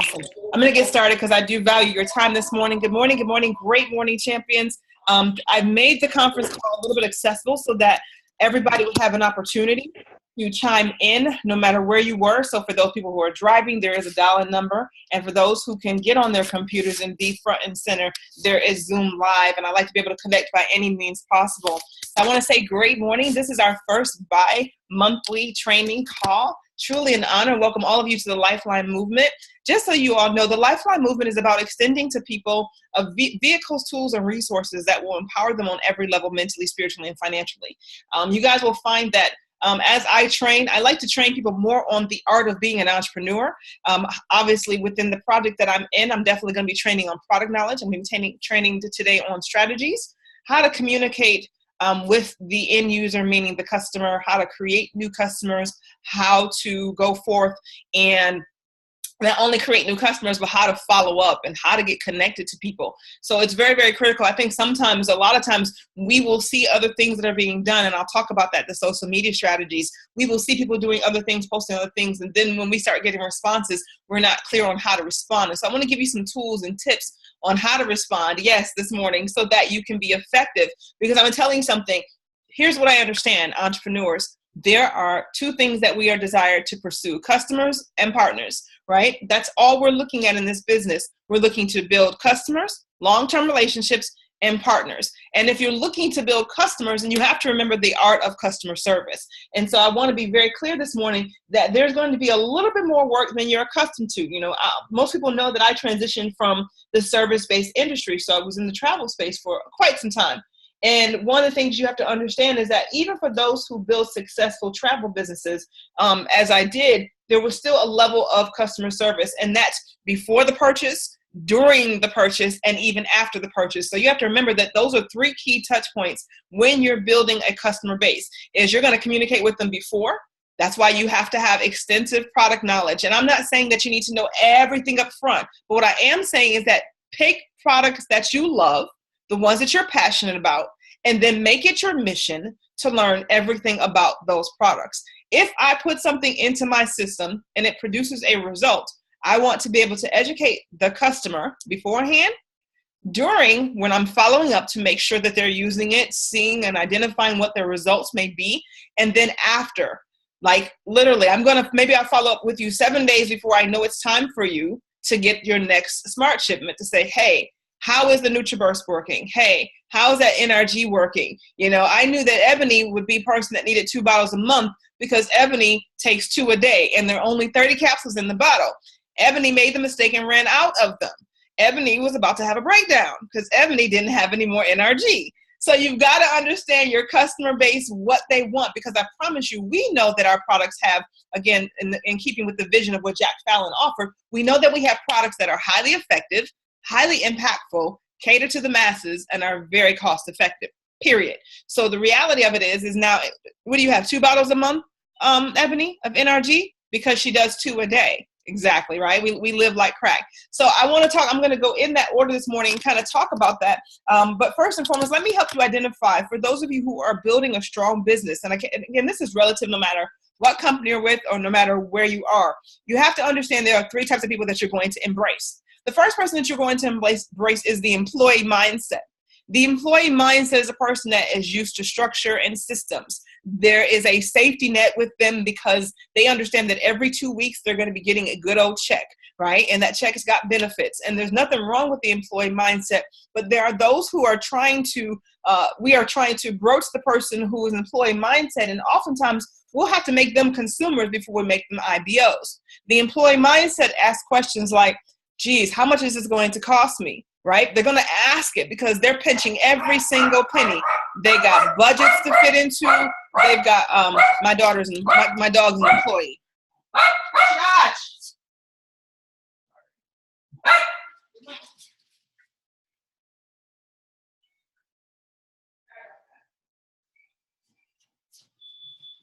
Awesome. I'm going to get started because I do value your time this morning. Good morning. Good morning. Great morning, champions. I've made the conference call a little bit accessible so that everybody would have an opportunity to chime in no matter where you were. So for those people who are driving, there is a dial-in number. And for those who can get on their computers and be front and center, there is Zoom Live. And I like to be able to connect by any means possible. I want to say great morning. This is our first bi-monthly training call. Truly an honor. Welcome all of you to the Lifeline Movement. Just so you all know, the Lifeline Movement is about extending to people vehicles, tools, and resources that will empower them on every level, mentally, spiritually, and financially. You guys will find that as I train, I like to train people more on the art of being an entrepreneur. Obviously, within the project that I'm in, I'm definitely going to be training on product knowledge. I'm going to be training today on strategies, how to communicate with the end user, meaning the customer, how to create new customers, how to go forth and not only create new customers, but how to follow up and how to get connected to people. So it's very, very critical. I think sometimes, a lot of times, we will see other things that are being done, and I'll talk about that, the social media strategies. We will see people doing other things, posting other things, and then when we start getting responses, we're not clear on how to respond. And so I want to give you some tools and tips on how to respond, yes, this morning, so that you can be effective. Because I'm telling you something, here's what I understand, entrepreneurs. There are two things that we are desired to pursue: customers and partners, right? That's all we're looking at in this business. We're looking to build customers, long-term relationships, and partners. And if you're looking to build customers, then you have to remember the art of customer service. And so I want to be very clear this morning that there's going to be a little bit more work than you're accustomed to. You know, most people know that I transitioned from the service-based industry. So I was in the travel space for quite some time. And one of the things you have to understand is that even for those who build successful travel businesses, as I did, there was still a level of customer service. And that's before the purchase, during the purchase, and even after the purchase. So you have to remember that those are three key touch points when you're building a customer base. Is you're going to communicate with them before. That's why you have to have extensive product knowledge. And I'm not saying that you need to know everything up front. But what I am saying is that pick products that you love, the ones that you're passionate about, and then make it your mission to learn everything about those products. If I put something into my system and it produces a result, I want to be able to educate the customer beforehand, during, when I'm following up to make sure that they're using it, seeing and identifying what their results may be, and then after. Like literally, maybe I'll follow up with you 7 days before I know it's time for you to get your next smart shipment to say, hey, how is the NutriBurst working? Hey, how is that NRG working? You know, I knew that Ebony would be a person that needed 2 bottles a month because Ebony takes 2 a day and there are only 30 capsules in the bottle. Ebony made the mistake and ran out of them. Ebony was about to have a breakdown because Ebony didn't have any more NRG. So you've got to understand your customer base, what they want, because I promise you, we know that our products have, again, in keeping with the vision of what Jack Fallon offered, we know that we have products that are highly effective, highly impactful, cater to the masses, and are very cost effective, period. So the reality of it is now, what do you have, 2 bottles a month, Ebony, of NRG? Because she does 2 a day. Exactly, right? We live like crack. So I'm going to go in that order this morning and kind of talk about that. But first and foremost, let me help you identify, for those of you who are building a strong business, and again, this is relative no matter what company you're with or no matter where you are, you have to understand there are 3 types of people that you're going to embrace. The first person that you're going to embrace is the employee mindset. The employee mindset is a person that is used to structure and systems. There is a safety net with them because they understand that every 2 weeks they're going to be getting a good old check, right? And that check has got benefits. And there's nothing wrong with the employee mindset, but there are those who are trying to, we are trying to broach the person who is employee mindset, and oftentimes we'll have to make them consumers before we make them IBOs. The employee mindset asks questions like, geez, how much is this going to cost me? Right? They're going to ask it because they're pinching every single penny. They got budgets to fit into. They've got my dog's an employee. Josh.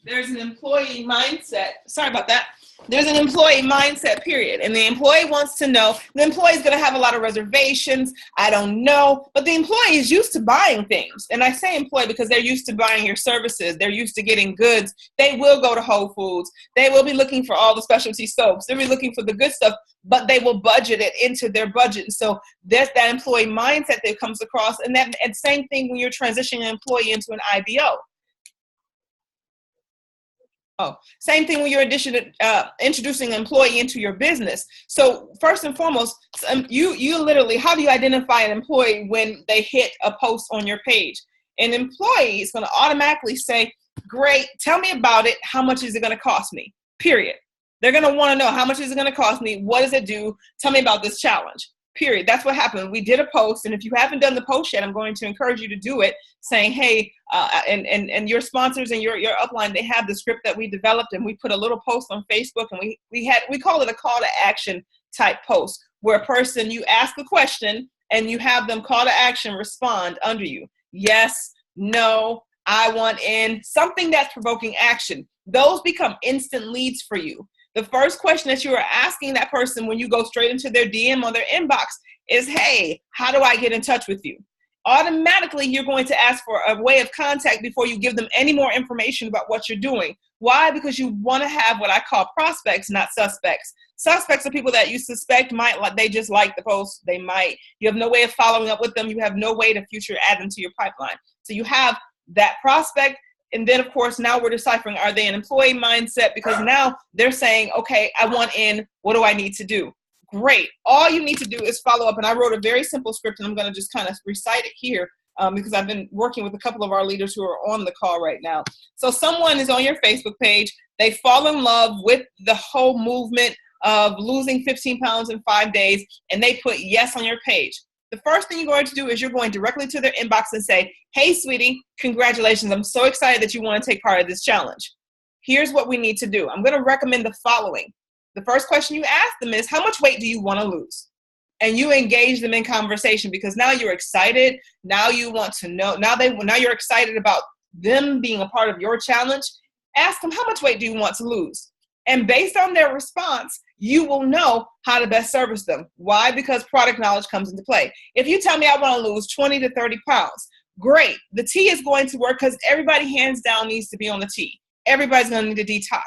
There's an employee mindset. Sorry about that. There's an employee mindset, period. And the employee wants to know, the employee is going to have a lot of reservations. I don't know. But the employee is used to buying things. And I say employee because they're used to buying your services. They're used to getting goods. They will go to Whole Foods. They will be looking for all the specialty soaps. They'll be looking for the good stuff, but they will budget it into their budget. And so there's that employee mindset that comes across. And same thing when you're transitioning an employee into an IBO. Oh, same thing when you're introducing an employee into your business. So first and foremost, you literally, how do you identify an employee when they hit a post on your page? An employee is going to automatically say, great, tell me about it. How much is it going to cost me? Period. They're going to want to know, how much is it going to cost me? What does it do? Tell me about this challenge. Period. That's what happened. We did a post, and if you haven't done the post yet, I'm going to encourage you to do it, saying, hey, and your sponsors and your upline, they have the script that we developed, and we put a little post on Facebook, and we call it a call to action type post, where a person, you ask a question and you have them call to action respond under you. Yes, no, I want in, something that's provoking action. Those become instant leads for you. The first question that you are asking that person when you go straight into their DM or their inbox is, hey, how do I get in touch with you? Automatically, you're going to ask for a way of contact before you give them any more information about what you're doing. Why? Because you want to have what I call prospects, not suspects. Suspects are people that you suspect they just like the post. You have no way of following up with them. You have no way to future add them to your pipeline. So you have that prospect. And then, of course, now we're deciphering, are they an employee mindset? Because now they're saying, okay, I want in. What do I need to do? Great. All you need to do is follow up. And I wrote a very simple script, and I'm going to just kind of recite it here because I've been working with a couple of our leaders who are on the call right now. So someone is on your Facebook page. They fall in love with the whole movement of losing 15 pounds in 5 days, and they put yes on your page. The first thing you're going to do is you're going directly to their inbox and say, hey, sweetie, congratulations. I'm so excited that you want to take part of this challenge. Here's what we need to do. I'm going to recommend the following. The first question you ask them is, how much weight do you want to lose? And you engage them in conversation, because now you're excited. Now you want to know. Now you're excited about them being a part of your challenge. Ask them, how much weight do you want to lose? And based on their response, you will know how to best service them. Why? Because product knowledge comes into play. If you tell me I want to lose 20 to 30 pounds, great. The T is going to work because everybody hands down needs to be on the T. Everybody's going to need to detox.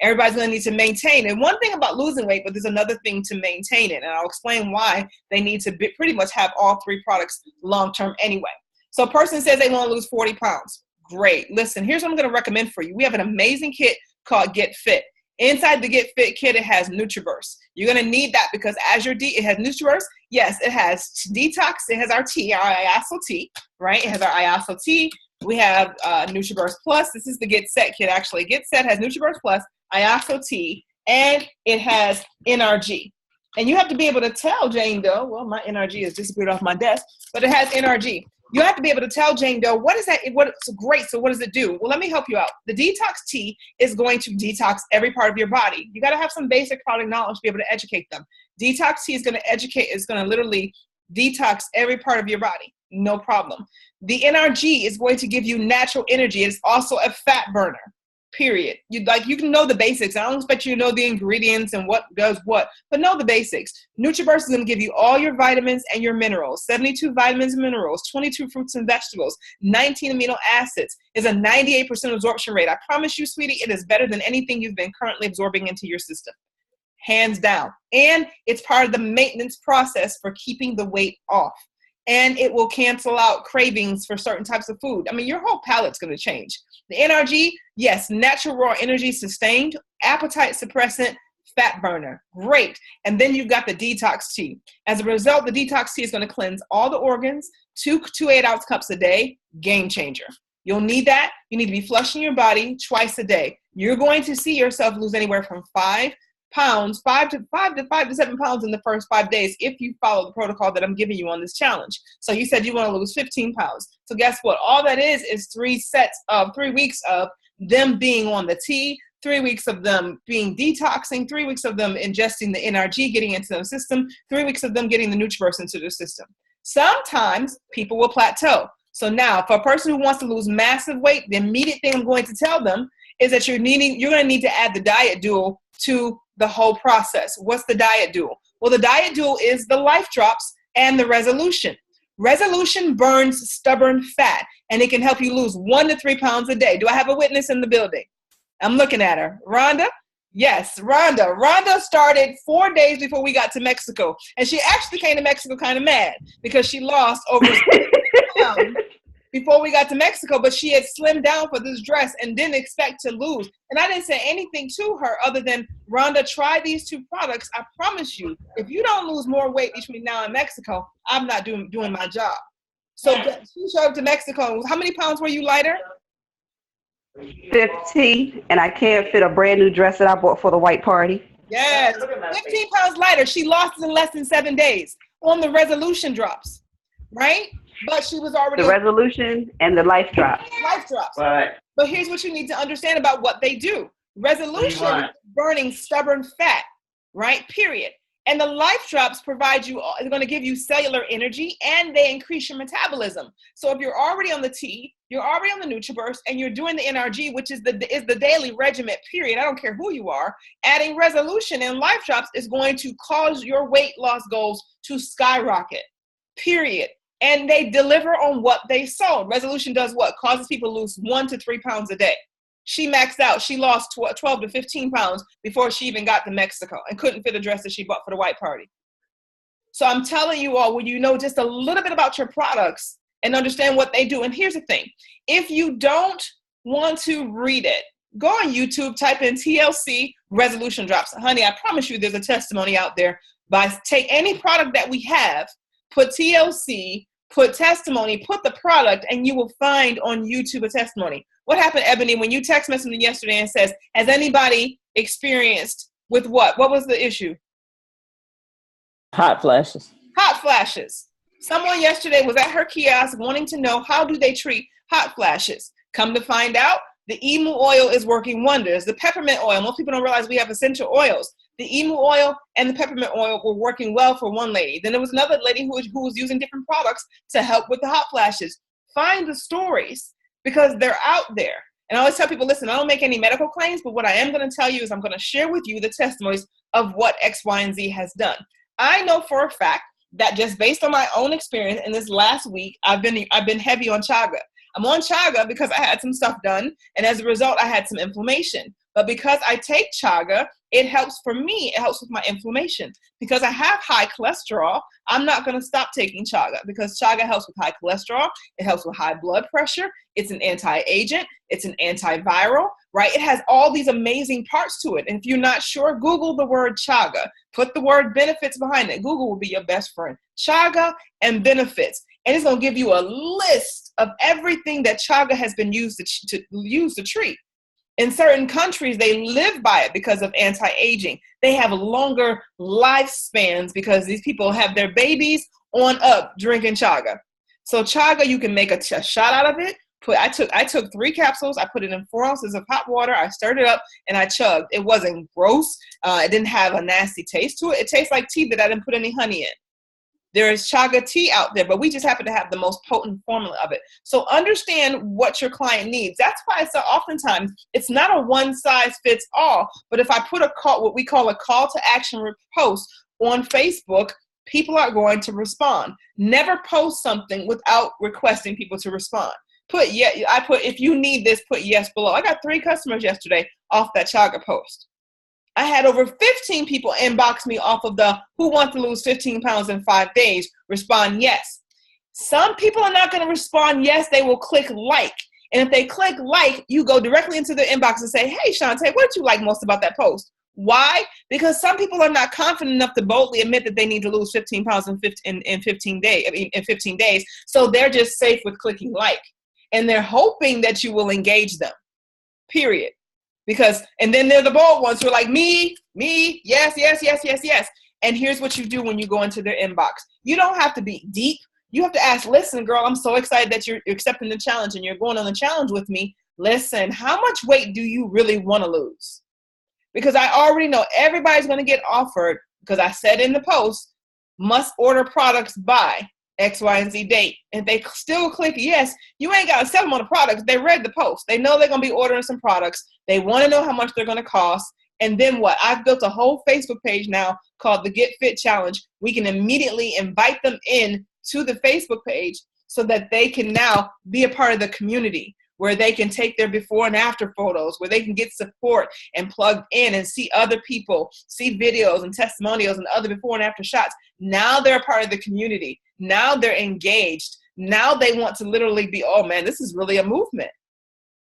Everybody's going to need to maintain. And one thing about losing weight, but there's another thing to maintain it. And I'll explain why they need to pretty much have all three products long-term anyway. So a person says they want to lose 40 pounds. Great. Listen, here's what I'm going to recommend for you. We have an amazing kit called Get Fit. Inside the Get Fit kit, it has NutriBurst. You're going to need that because as it has NutriBurst. Yes, it has detox. It has our tea, our IASO tea, right? It has our IASO tea. We have NutriBurst Plus. This is the Get Set kit, actually. Get Set has NutriBurst Plus, IASO tea, and it has NRG. And you have to be able to tell Jane Doe, well, my NRG has disappeared off my desk, but it has NRG. You have to be able to tell Jane Doe, what is that? It's great. So what does it do? Well, let me help you out. The detox tea is going to detox every part of your body. You got to have some basic product knowledge to be able to educate them. Detox tea is going to literally detox every part of your body. No problem. The NRG is going to give you natural energy. It's also a fat burner. Period. You can know the basics. I don't expect you to know the ingredients and what does what, but know the basics. NutriBurst is going to give you all your vitamins and your minerals. 72 vitamins and minerals, 22 fruits and vegetables, 19 amino acids. Is a 98% absorption rate. I promise you, sweetie, it is better than anything you've been currently absorbing into your system. Hands down. And it's part of the maintenance process for keeping the weight off. And it will cancel out cravings for certain types of food. I mean, your whole palate's going to change. The NRG, yes, natural raw energy sustained, appetite suppressant, fat burner. Great. And then you've got the detox tea. As a result, the detox tea is going to cleanse all the organs, two 8-ounce cups a day, game changer. You'll need that. You need to be flushing your body twice a day. You're going to see yourself lose anywhere from 5 to 7 pounds in the first 5 days if you follow the protocol that I'm giving you on this challenge. So you said you want to lose 15 pounds. So guess what? All that is 3 weeks of them being on the tea, 3 weeks of them being detoxing, 3 weeks of them ingesting the NRG, getting into the system, 3 weeks of them getting the NutriBurst into the system. Sometimes people will plateau. So now for a person who wants to lose massive weight, the immediate thing I'm going to tell them is that you're going to need to add the diet dual to the whole process. What's the diet dual? Well, the diet dual is the life drops and the resolution. Resolution burns stubborn fat, and it can help you lose 1 to 3 pounds a day. Do I have a witness in the building? I'm looking at her. Rhonda? Yes, Rhonda. Rhonda started 4 days before we got to Mexico, and she actually came to Mexico kind of mad because she lost over 6 pounds before we got to Mexico, but she had slimmed down for this dress and didn't expect to lose. And I didn't say anything to her other than, Rhonda, try these 2 products. I promise you, if you don't lose more weight between now and Mexico, I'm not doing my job. So she showed up to Mexico. How many pounds were you lighter? 15, and I can't fit a brand new dress that I bought for the white party. Yes, 15 pounds lighter. She lost in less than 7 days on the resolution drops, right? But she was already the resolution and the life drops. Life drops. Right. But here's what you need to understand about what they do. Resolution is burning stubborn fat, right? Period. And the life drops provide you, they're going to give you cellular energy, and they increase your metabolism. So if you're already on the T, you're already on the NutriBurst, and you're doing the NRG, which is the daily regimen, period. I don't care who you are. Adding resolution and life drops is going to cause your weight loss goals to skyrocket, period. And they deliver on what they sold. Resolution does what? Causes people to lose 1 to 3 pounds a day. She maxed out. She lost 12 to 15 pounds before she even got to Mexico and couldn't fit a dress that she bought for the white party. So I'm telling you all, when you know just a little bit about your products and understand what they do. And here's the thing. If you don't want to read it, go on YouTube, type in TLC resolution drops. Honey, I promise you there's a testimony out there. Take any product that we have, put TLC, put testimony, put the product, and you will find on YouTube a testimony. What happened, Ebony, when you text messaged me yesterday and says, has anybody experienced with what? What was the issue? Hot flashes. Hot flashes. Someone yesterday was at her kiosk wanting to know, how do they treat hot flashes? Come to find out, the emu oil is working wonders. The peppermint oil, most people don't realize we have essential oils. The emu oil and the peppermint oil were working well for one lady. Then there was another lady who was using different products to help with the hot flashes. Find the stories because they're out there. And I always tell people, listen, I don't make any medical claims, but what I am going to tell you is I'm going to share with you the testimonies of what X, Y, and Z has done. I know for a fact that just based on my own experience in this last week, I've been heavy on chaga. I'm on chaga because I had some stuff done, and as a result, I had some inflammation. But because I take chaga, it helps for me. It helps with my inflammation. Because I have high cholesterol, I'm not going to stop taking chaga because chaga helps with high cholesterol. It helps with high blood pressure. It's an anti-agent. It's an antiviral, right? It has all these amazing parts to it. And if you're not sure, Google the word chaga. Put the word benefits behind it. Google will be your best friend. Chaga and benefits. And it's going to give you a list of everything that chaga has been used to treat. In certain countries, they live by it because of anti-aging. They have longer lifespans because these people have their babies on up drinking chaga. So chaga, you can make a shot out of it. I took 3 capsules. I put it in 4 ounces of hot water. I stirred it up and I chugged. It wasn't gross. It didn't have a nasty taste to it. It tastes like tea that I didn't put any honey in. There is chaga tea out there, but we just happen to have the most potent formula of it. So understand what your client needs. That's why so oftentimes it's not a one size fits all. But if I put what we call a call to action post on Facebook, people are going to respond. Never post something without requesting people to respond. If you need this, put yes below. I got 3 customers yesterday off that chaga post. I had over 15 people inbox me off of the who want to lose 15 pounds in 5 days, respond yes. Some people are not going to respond yes, they will click like. And if they click like, you go directly into their inbox and say, hey, Shantae, what did you like most about that post? Why? Because some people are not confident enough to boldly admit that they need to lose 15 pounds in 15 days. So they're just safe with clicking like. And they're hoping that you will engage them, period. And then they're the bold ones who are like, me, yes. And here's what you do when you go into their inbox. You don't have to be deep. You have to ask, listen, girl, I'm so excited that you're accepting the challenge and you're going on the challenge with me. Listen, how much weight do you really want to lose? Because I already know everybody's going to get offered, because I said in the post, must order products by X, Y, and Z date. And if they still click yes, you ain't got to sell them on the products. They read the post. They know they're going to be ordering some products. They want to know how much they're going to cost. And then what? I've built a whole Facebook page now called the Get Fit Challenge. We can immediately invite them in to the Facebook page so that they can now be a part of the community, where they can take their before and after photos, where they can get support and plug in and see other people, see videos and testimonials and other before and after shots. Now they're a part of the community. Now they're engaged. Now they want to literally be, oh man, this is really a movement.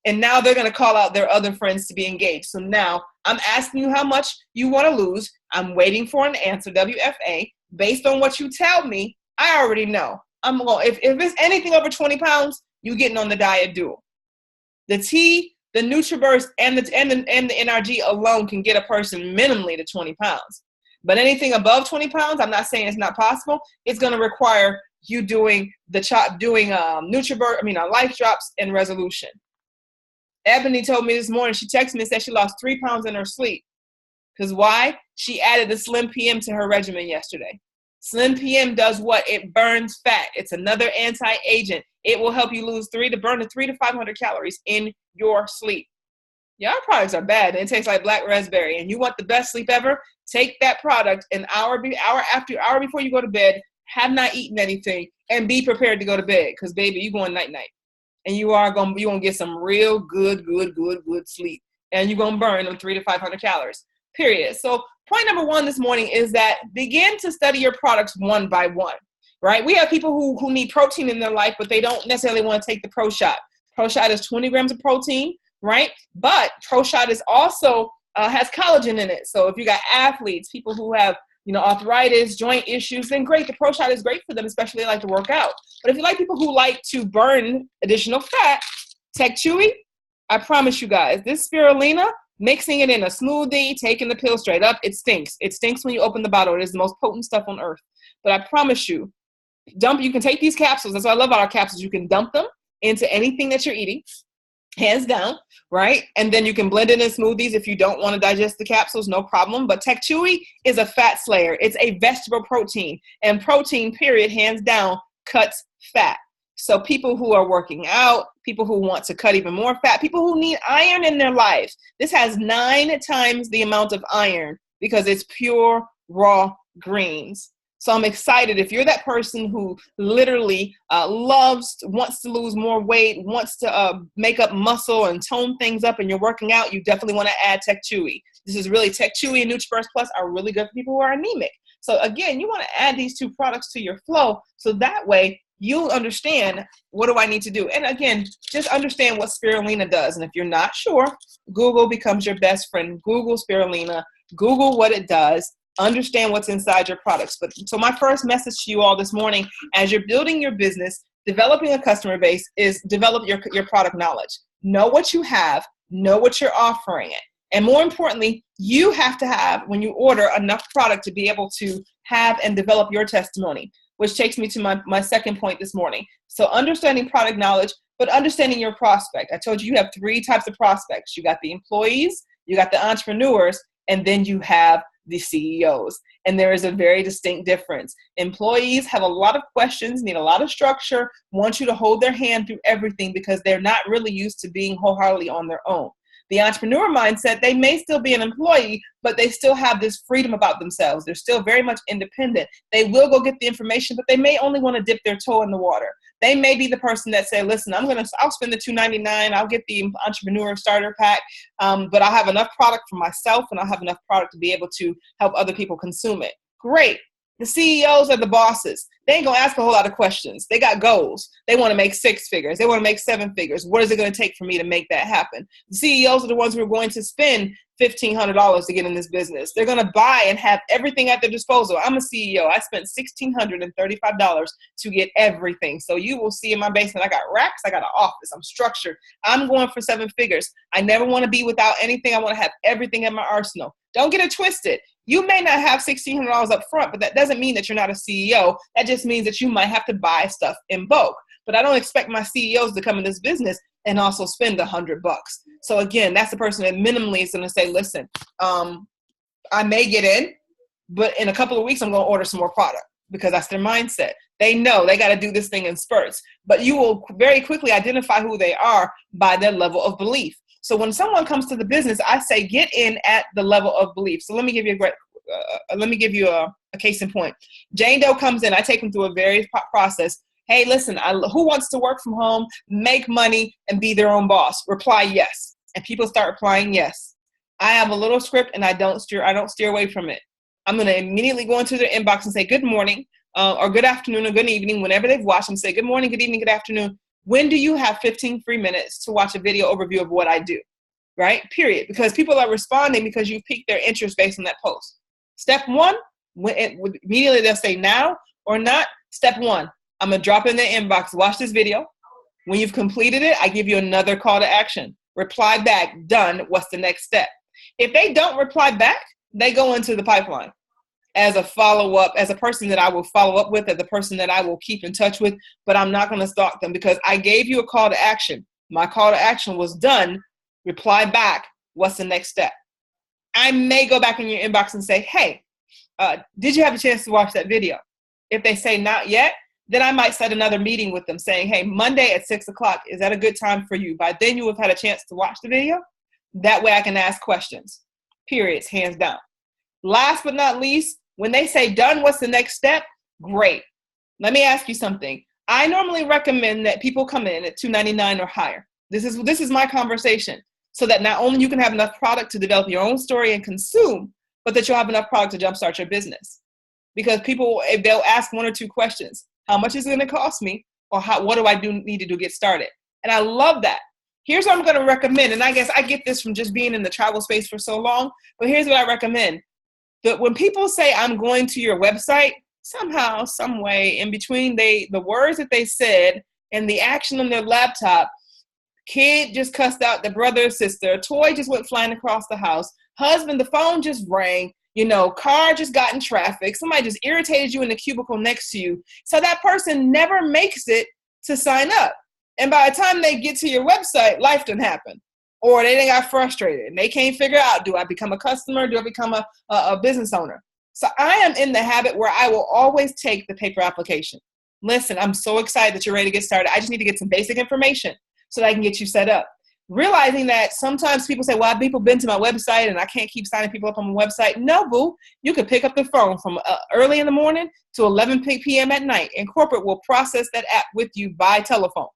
And now they're going to call out their other friends to be engaged. So now I'm asking you how much you want to lose. I'm waiting for an answer, WFA. Based on what you tell me, I already know. I'm going, if it's anything over 20 pounds, you getting on the diet dual. The T, the NutriBurst, and the NRG alone can get a person minimally to 20 pounds. But anything above 20 pounds, I'm not saying it's not possible. It's going to require you doing NutriBurst, Life Drops and Resolution. Ebony told me this morning, she texted me and said she lost 3 pounds in her sleep. Because why? She added the Slim PM to her regimen yesterday. Slim PM does what? It burns fat. It's another anti-agent. It will help you burn 300 to 500 calories in your sleep. Your products are bad. It tastes like black raspberry. And you want the best sleep ever? Take that product an hour before you go to bed. Have not eaten anything and be prepared to go to bed. Because baby, you going night-night. And you're going to get some real good sleep. And you're going to burn them 300 to 500 calories, period. So point number 1 this morning is that begin to study your products one by one, right? We have people who need protein in their life, but they don't necessarily want to take the Pro Shot. Pro Shot is 20 grams of protein, right? But Pro Shot is also has collagen in it. So if you got athletes, people who have arthritis, joint issues, then great. The Pro Shot is great for them, especially if they like to work out. But if you like people who like to burn additional fat, Tech Chewy, I promise you guys, this spirulina, mixing it in a smoothie, taking the pill straight up, it stinks. It stinks when you open the bottle. It is the most potent stuff on earth. But I promise you, you can take these capsules. That's what I love about our capsules. You can dump them into anything that you're eating, hands down, right? And then you can blend it in smoothies if you don't want to digest the capsules, no problem. But Tech Chewy is a fat slayer. It's a vegetable protein. And protein, period, hands down, cuts fat. So people who are working out, people who want to cut even more fat, people who need iron in their life. This has 9 times the amount of iron because it's pure raw greens. So I'm excited. If you're that person who literally wants to lose more weight, wants to make up muscle and tone things up, and you're working out, you definitely want to add Tech Chewy. This is really Tech Chewy and NutriBurst Plus are really good for people who are anemic. So again, you want to add these 2 products to your flow so that way you'll understand, what do I need to do? And again, just understand what spirulina does. And if you're not sure, Google becomes your best friend. Google spirulina, Google what it does, understand what's inside your products. So my first message to you all this morning, as you're building your business, developing a customer base, is develop your product knowledge. Know what you have, know what you're offering it. And more importantly, you have to have, when you order, enough product to be able to have and develop your testimony, which takes me to my second point this morning. So understanding product knowledge, but understanding your prospect. I told you have 3 types of prospects. You got the employees, you got the entrepreneurs, and then you have the CEOs. And there is a very distinct difference. Employees have a lot of questions, need a lot of structure, want you to hold their hand through everything because they're not really used to being wholeheartedly on their own. The entrepreneur mindset, they may still be an employee, but they still have this freedom about themselves. They're still very much independent. They will go get the information, but they may only want to dip their toe in the water. They may be the person that say, listen, I'll spend the $2.99. I'll get the entrepreneur starter pack, but I'll have enough product for myself and I'll have enough product to be able to help other people consume it. Great. The CEOs are the bosses. They ain't going to ask a whole lot of questions. They got goals. They want to make 6 figures. They want to make 7 figures. What is it going to take for me to make that happen? The CEOs are the ones who are going to spend $1,500 to get in this business. They're going to buy and have everything at their disposal. I'm a CEO. I spent $1,635 to get everything. So you will see in my basement, I got racks. I got an office. I'm structured. I'm going for 7 figures. I never want to be without anything. I want to have everything in my arsenal. Don't get it twisted. You may not have $1,600 up front, but that doesn't mean that you're not a CEO. That just means that you might have to buy stuff in bulk. But I don't expect my CEOs to come in this business and also spend $100. So again, that's the person that minimally is going to say, listen, I may get in, but in a couple of weeks, I'm going to order some more product because that's their mindset. They know they got to do this thing in spurts, but you will very quickly identify who they are by their level of belief. So when someone comes to the business, I say get in at the level of belief. So let me give you a case in point. Jane Doe comes in. I take them through a various process. Hey, listen, who wants to work from home, make money, and be their own boss? Reply yes. And people start replying yes. I have a little script, and I don't steer away from it. I'm going to immediately go into their inbox and say good morning, or good afternoon, or good evening. Whenever they've watched, and say good morning, good evening, good afternoon. When do you have 15 free minutes to watch a video overview of what I do? Right? Period. Because people are responding because you piqued their interest based on that post. Step one, immediately they'll say now or not. Step one, I'm going to drop in their inbox, watch this video. When you've completed it, I give you another call to action. Reply back, done. What's the next step? If they don't reply back, they go into the pipeline as a follow-up, as a person that I will follow up with, as a person that I will keep in touch with, but I'm not going to stalk them because I gave you a call to action. My call to action was done. Reply back. What's the next step? I may go back in your inbox and say, hey, did you have a chance to watch that video? If they say not yet, then I might set another meeting with them saying, hey, Monday at 6 o'clock, is that a good time for you? By then you have had a chance to watch the video. That way I can ask questions. Periods, hands down. Last but not least, when they say done, what's the next step? Great. Let me ask you something. I normally recommend that people come in at $299 or higher. This is my conversation, so that not only you can have enough product to develop your own story and consume, but that you'll have enough product to jumpstart your business. Because people, if they'll ask one or two questions, how much is it going to cost me? Or what do I need to do to get started? And I love that. Here's what I'm going to recommend. And I guess I get this from just being in the travel space for so long, but here's what I recommend. That when people say I'm going to your website, somehow, some way in between the words that they said and the action on their laptop, kid just cussed out the brother or sister, a toy just went flying across the house, husband, the phone just rang, car just got in traffic, somebody just irritated you in the cubicle next to you. So that person never makes it to sign up. And by the time they get to your website, life done happened. Or they got frustrated and they can't figure out, do I become a customer? Do I become a business owner? So I am in the habit where I will always take the paper application. Listen, I'm so excited that you're ready to get started. I just need to get some basic information so that I can get you set up. Realizing that sometimes people say, well, people been to my website and I can't keep signing people up on my website. No, boo. You could pick up the phone from early in the morning to 11 p.m. at night, and corporate will process that app with you by telephone.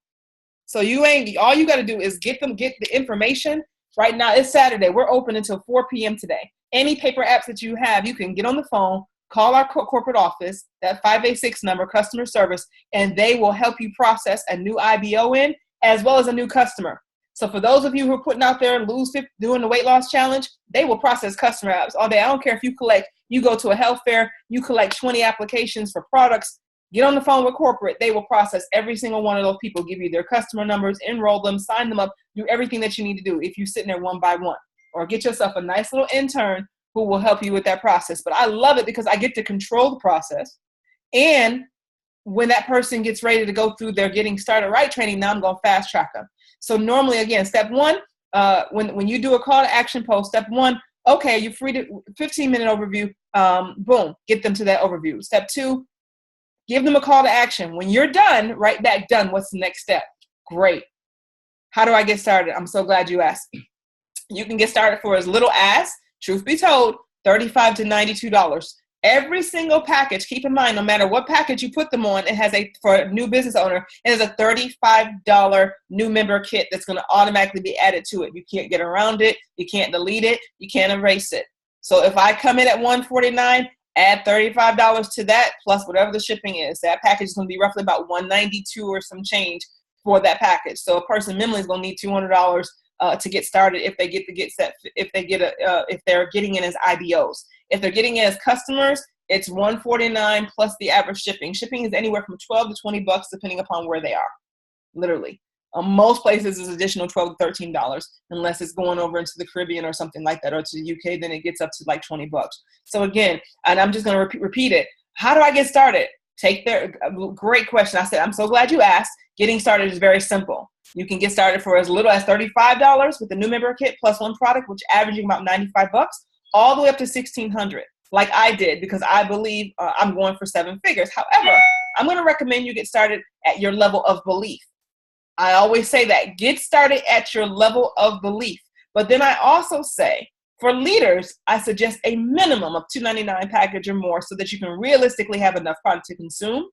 So all you got to do is get the information. Right now, it's Saturday. We're open until 4 p.m. today. Any paper apps that you have, you can get on the phone, call our corporate office, that 586 number, customer service, and they will help you process a new IBO in as well as a new customer. So for those of you who are putting out there and doing the weight loss challenge, they will process customer apps all day. I don't care if you go to a health fair, you collect 20 applications for products. Get on the phone with corporate. They will process every single one of those people, give you their customer numbers, enroll them, sign them up, do everything that you need to do if you're sitting there one by one. Or get yourself a nice little intern who will help you with that process. But I love it because I get to control the process. And when that person gets ready to go through their getting started right training, now I'm going to fast track them. So normally, again, step one, when you do a call to action post, step one, okay, you're free to 15-minute overview. Boom, get them to that overview. Step two, give them a call to action. When you're done, write back, done. What's the next step? Great. How do I get started? I'm so glad you asked. You can get started for as little as, truth be told, $35 to $92. Every single package, keep in mind, no matter what package you put them on, it has for a new business owner, it has a $35 new member kit that's going to automatically be added to it. You can't get around it. You can't delete it. You can't erase it. So if I come in at $149, add $35 to that plus whatever the shipping is. That package is going to be roughly about $192 or some change for that package. So a person minimally is going to need $200 to get started if they're getting in as IBOs. If they're getting in as customers, it's $149 plus the average shipping. Shipping is anywhere from $12 to $20 depending upon where they are. Literally. Most places is additional $12 to $13 unless it's going over into the Caribbean or something like that, or to the UK, then it gets up to like $20. So again, and I'm just going to repeat it. How do I get started? Great question. I said, I'm so glad you asked. Getting started is very simple. You can get started for as little as $35 with the new member kit plus one product, which averaging about $95, all the way up to $1,600, like I did, because I believe I'm going for 7 figures. However, I'm going to recommend you get started at your level of belief. I always say that. Get started at your level of belief. But then I also say, for leaders, I suggest a minimum of $2.99 package or more so that you can realistically have enough product to consume,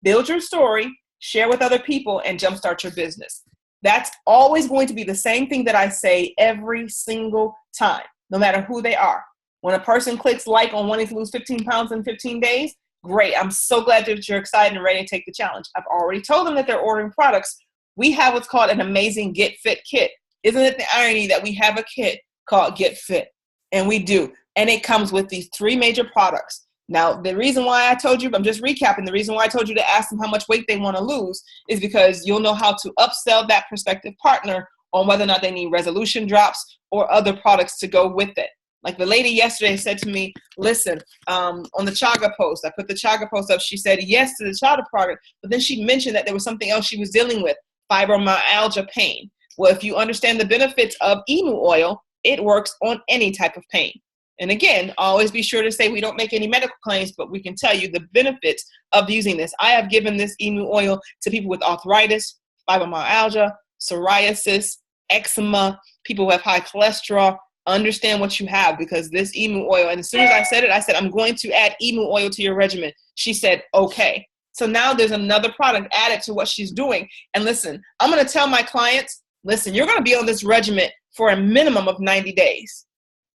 build your story, share with other people, and jumpstart your business. That's always going to be the same thing that I say every single time, no matter who they are. When a person clicks like on wanting to lose 15 pounds in 15 days, great. I'm so glad that you're excited and ready to take the challenge. I've already told them that they're ordering products. We have what's called an amazing Get Fit kit. Isn't it the irony that we have a kit called Get Fit? And we do. And it comes with these 3 major products. Now, the reason why I told you, I'm just recapping, the reason why I told you to ask them how much weight they want to lose is because you'll know how to upsell that prospective partner on whether or not they need resolution drops or other products to go with it. Like the lady yesterday said to me, listen, on the Chaga post, I put the Chaga post up, she said yes to the Chaga product, but then she mentioned that there was something else she was dealing with, fibromyalgia pain. Well, if you understand the benefits of emu oil, it works on any type of pain. And again, always be sure to say we don't make any medical claims, but we can tell you the benefits of using this. I have given this emu oil to people with arthritis, fibromyalgia, psoriasis, eczema, people who have high cholesterol. Understand what you have, because this emu oil, and as soon as I said it, I said, I'm going to add emu oil to your regimen. She said, okay. So now there's another product added to what she's doing. And listen, I'm going to tell my clients, listen, you're going to be on this regimen for a minimum of 90 days.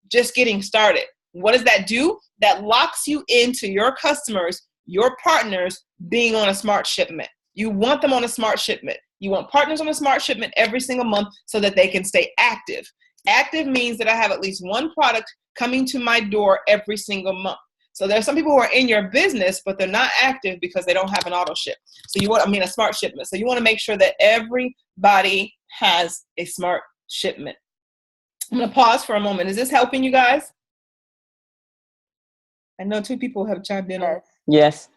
Just getting started. What does that do? That locks you into your customers, your partners being on a smart shipment. You want them on a smart shipment. You want partners on a smart shipment every single month so that they can stay active. Active means that I have at least one product coming to my door every single month. So there's some people who are in your business, but they're not active because they don't have an auto ship. So a smart shipment. So you want to make sure that everybody has a smart shipment. I'm going to pause for a moment. Is this helping you guys? I know 2 people have chimed in on. Yes.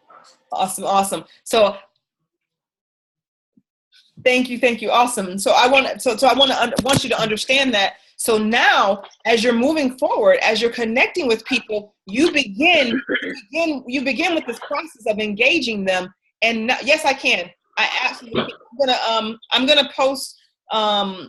Awesome. So thank you. Awesome. So I want you to understand that. So now, as you're moving forward, as you're connecting with people, you begin with this process of engaging them. And yes, I can. I absolutely. I'm gonna post a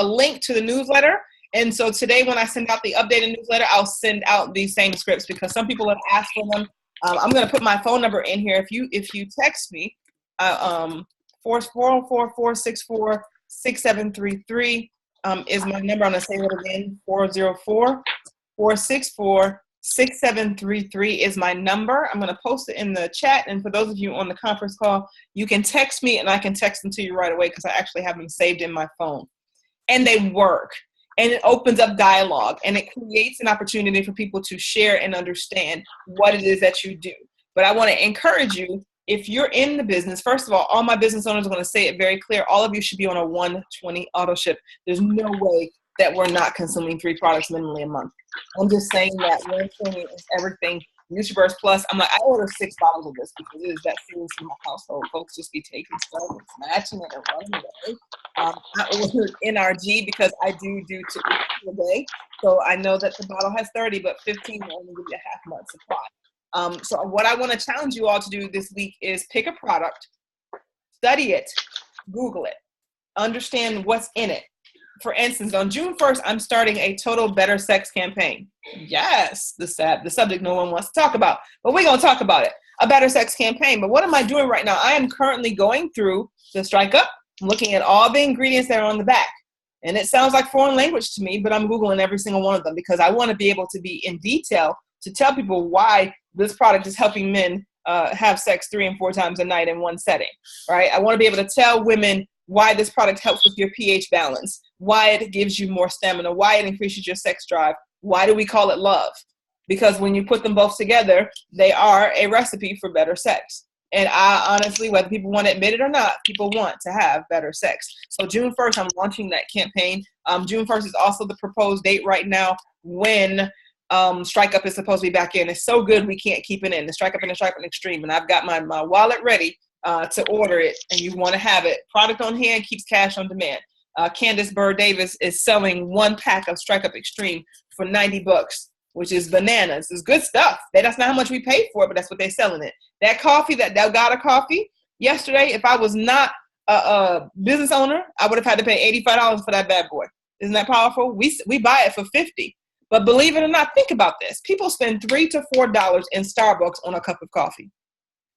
link to the newsletter. And so today, when I send out the updated newsletter, I'll send out these same scripts because some people have asked for them. I'm gonna put my phone number in here. If you text me, 404-464-6733 is my number. I'm going to say it again. 404-464-6733 is my number. I'm going to post it in the chat. And for those of you on the conference call, you can text me and I can text them to you right away because I actually have them saved in my phone. And they work. And it opens up dialogue. And it creates an opportunity for people to share and understand what it is that you do. But I want to encourage you, if you're in the business, first of all my business owners are going to say it very clear. All of you should be on a 120 auto ship. There's no way that we're not consuming 3 products minimally a month. I'm just saying that 120 is everything. NutriBurst Plus, I'm like, I order 6 bottles of this because it is that serious in my household. Folks just be taking stuff and snatching it and running away. I ordered NRG because I do 2 a day. So I know that the bottle has 30, but 15 will only give you a half month supply. So what I want to challenge you all to do this week is pick a product, study it, Google it, understand what's in it. For instance, on June 1st, I'm starting a total better sex campaign. Yes, the subject no one wants to talk about, but we're going to talk about it. A better sex campaign. But what am I doing right now? I am currently going through the Strike Up, looking at all the ingredients that are on the back. And it sounds like foreign language to me, but I'm Googling every single one of them because I want to be able to be in detail to tell people why this product is helping men have sex 3 and 4 times a night in one setting, right? I want to be able to tell women why this product helps with your pH balance, why it gives you more stamina, why it increases your sex drive. Why do we call it love? Because when you put them both together, they are a recipe for better sex. And I honestly, whether people want to admit it or not, people want to have better sex. So June 1st, I'm launching that campaign. June 1st is also the proposed date right now when Strike Up is supposed to be back in. It's so good we can't keep it in. The Strike Up and the Strike Up Extreme. And I've got my wallet ready to order it, and you want to have it. Product on hand keeps cash on demand. Candace Burr Davis is selling 1 pack of Strike Up Extreme for $90, which is bananas. It's good stuff. That's not how much we paid for it, but that's what they're selling it. That coffee, that Delgado coffee, yesterday, if I was not a business owner, I would have had to pay $85 for that bad boy. Isn't that powerful? We buy it for $50. But believe it or not, think about this. People spend $3 to $4 in Starbucks on a cup of coffee.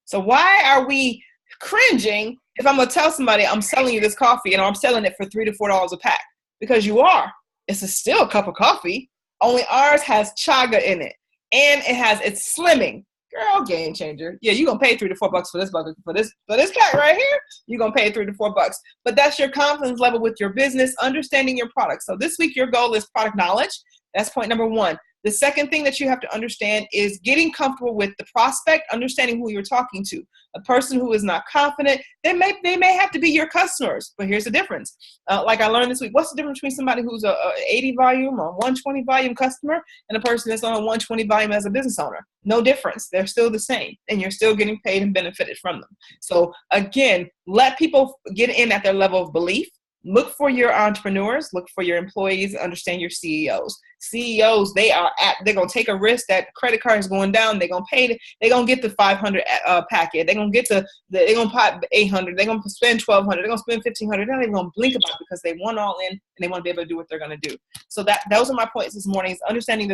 So why are we cringing if I'm going to tell somebody I'm selling you this coffee and I'm selling it for $3 to $4 a pack? Because you are. Still a cup of coffee. Only ours has chaga in it. And it's slimming. Girl, game changer. Yeah, you're going to pay $3 to $4 for this bucket, for this pack right here. You're going to pay $3 to $4. But that's your confidence level with your business, understanding your product. So this week, your goal is product knowledge. That's point number one. The second thing that you have to understand is getting comfortable with the prospect, understanding who you're talking to. A person who is not confident, they may have to be your customers, but here's the difference. Like I learned this week, what's the difference between somebody who's a 80 volume or 120 volume customer and a person that's on a 120 volume as a business owner? No difference. They're still the same, and you're still getting paid and benefited from them. So again, let people get in at their level of belief. Look for your entrepreneurs, look for your employees, understand your CEOs. CEOs, they're going to take a risk that credit card is going down. They're going to pay, they're going to get the 500 packet. They're going to get they're going to pop 800. They're going to spend 1,200. They're going to spend 1,500. They're not even going to blink about it because they want all in and they want to be able to do what they're going to do. So those are my points this morning, is understanding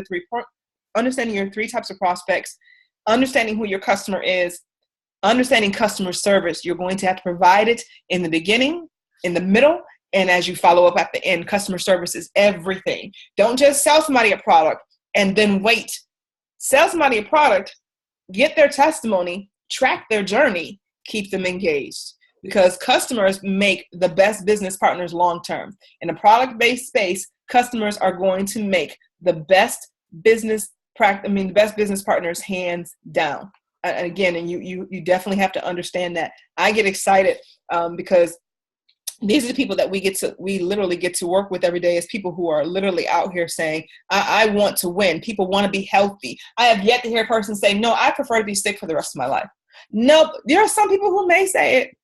understanding your three types of prospects, understanding who your customer is, understanding customer service. You're going to have to provide it in the beginning, in the middle, and as you follow up at the end. Customer service is everything. Don't just sell somebody a product and then wait. Sell somebody a product, get their testimony, track their journey, keep them engaged. Because customers make the best business partners long-term. In a product-based space, customers are going to make the best business partners hands down. And again, you definitely have to understand that. I get excited because these are the people that we literally get to work with every day, as people who are literally out here saying, I want to win. People want to be healthy. I have yet to hear a person say, no, I prefer to be sick for the rest of my life. Nope. There are some people who may say it,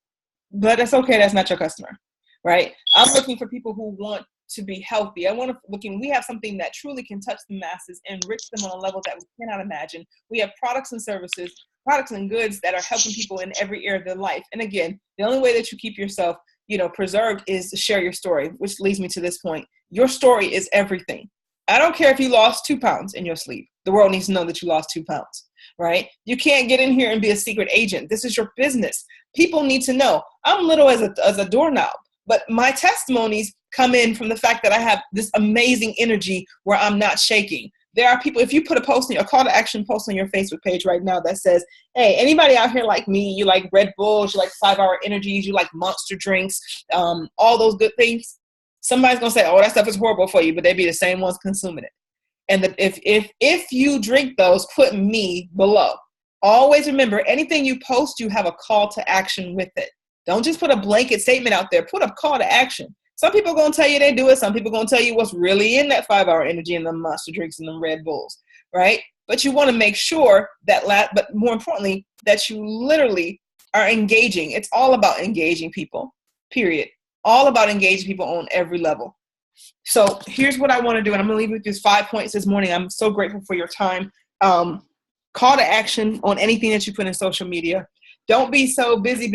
but that's okay. That's not your customer, right? I'm looking for people who want to be healthy. We have something that truly can touch the masses, enrich them on a level that we cannot imagine. We have products and services, products and goods that are helping people in every area of their life. And again, the only way that you keep yourself preserved is to share your story, which leads me to this point. Your story is everything. I don't care if you lost 2 pounds in your sleep. The world needs to know that you lost 2 pounds, right? You can't get in here and be a secret agent. This is your business. People need to know. I'm little as a doorknob, but my testimonies come in from the fact that I have this amazing energy where I'm not shaking. There are people, if you put a call to action post on your Facebook page right now that says, hey, anybody out here like me, you like Red Bulls, you like 5-hour energies, you like Monster drinks, all those good things, somebody's going to say, oh, that stuff is horrible for you, but they'd be the same ones consuming it. And if you drink those, put me below. Always remember, anything you post, you have a call to action with it. Don't just put a blanket statement out there. Put a call to action. Some people are going to tell you they do it. Some people are going to tell you what's really in that 5-hour energy and the Monster drinks and the Red Bulls, right? But you want to make sure but more importantly, that you literally are engaging. It's all about engaging people, period. All about engaging people on every level. So here's what I want to do. And I'm going to leave you with these 5 points this morning. I'm so grateful for your time. Call to action on anything that you put in social media. Don't be so busy.